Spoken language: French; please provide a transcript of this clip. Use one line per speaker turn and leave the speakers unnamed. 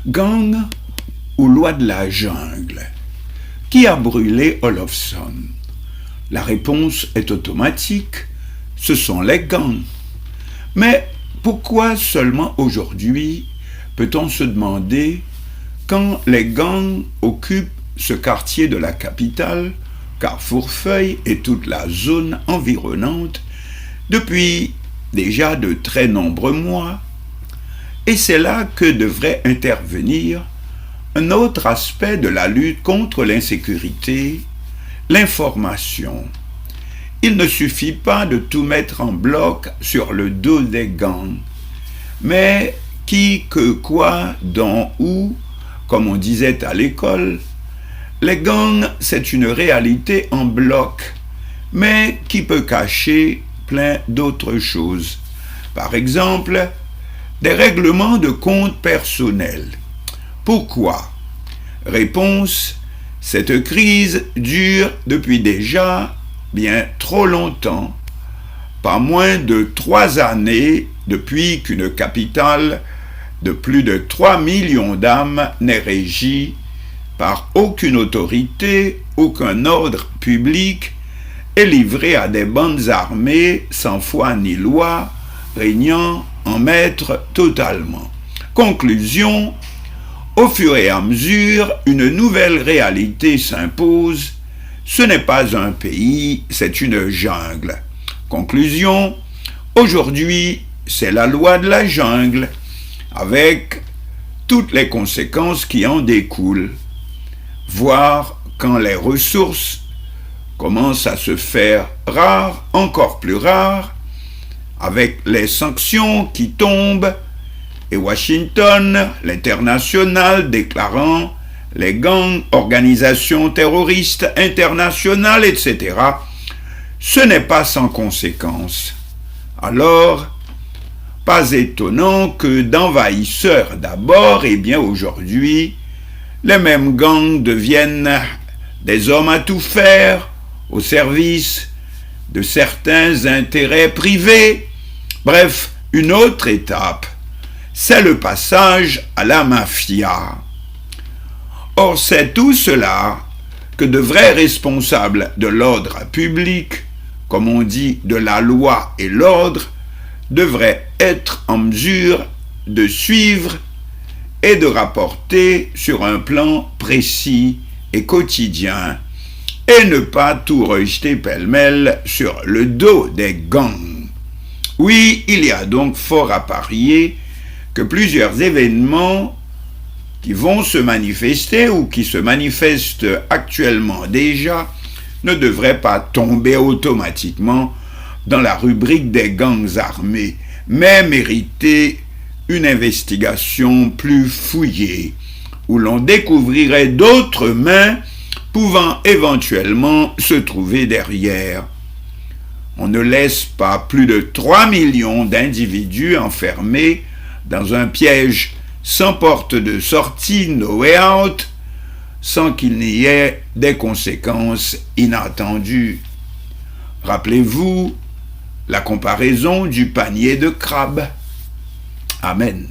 Gang ou loi de la jungle? Qui a brûlé Olofsson? La réponse est automatique, ce sont les gangs. Mais pourquoi seulement aujourd'hui peut-on se demander quand les gangs occupent ce quartier de la capitale, Carrefour-Feuille et toute la zone environnante, depuis déjà de très nombreux mois? Et c'est là que devrait intervenir un autre aspect de la lutte contre l'insécurité, l'information. Il ne suffit pas de tout mettre en bloc sur le dos des gangs, mais qui, que, quoi, dont, où, comme on disait à l'école. Les gangs, c'est une réalité en bloc, mais qui peut cacher plein d'autres choses. Par exemple, des règlements de compte personnels. Pourquoi? Réponse: cette crise dure depuis déjà bien trop longtemps, pas moins de 3 années depuis qu'une capitale de plus de 3 millions d'âmes n'est régie par aucune autorité, aucun ordre public et livrée à des bandes armées sans foi ni loi, régnant en maître totalement. Conclusion: au fur et à mesure, une nouvelle réalité s'impose. Ce n'est pas un pays, c'est une jungle. Conclusion: aujourd'hui, c'est la loi de la jungle, avec toutes les conséquences qui en découlent. Voire quand les ressources commencent à se faire rares, encore plus rares, avec les sanctions qui tombent, et Washington, l'international, déclarant les gangs, organisations terroristes internationales, etc. Ce n'est pas sans conséquence. Alors, pas étonnant que d'envahisseurs d'abord, et bien aujourd'hui, les mêmes gangs deviennent des hommes à tout faire au service de certains intérêts privés. Bref, une autre étape, c'est le passage à la mafia. Or, c'est tout cela que de vrais responsables de l'ordre public, comme on dit de la loi et l'ordre, devraient être en mesure de suivre et de rapporter sur un plan précis et quotidien, et ne pas tout rejeter pêle-mêle sur le dos des gangs. Oui, il y a donc fort à parier que plusieurs événements qui vont se manifester ou qui se manifestent actuellement déjà ne devraient pas tomber automatiquement dans la rubrique des gangs armés, mais mériter une investigation plus fouillée, où l'on découvrirait d'autres mains pouvant éventuellement se trouver derrière. On ne laisse pas plus de 3 millions d'individus enfermés dans un piège sans porte de sortie, no way out, sans qu'il n'y ait des conséquences inattendues. Rappelez-vous la comparaison du panier de crabes. Amen.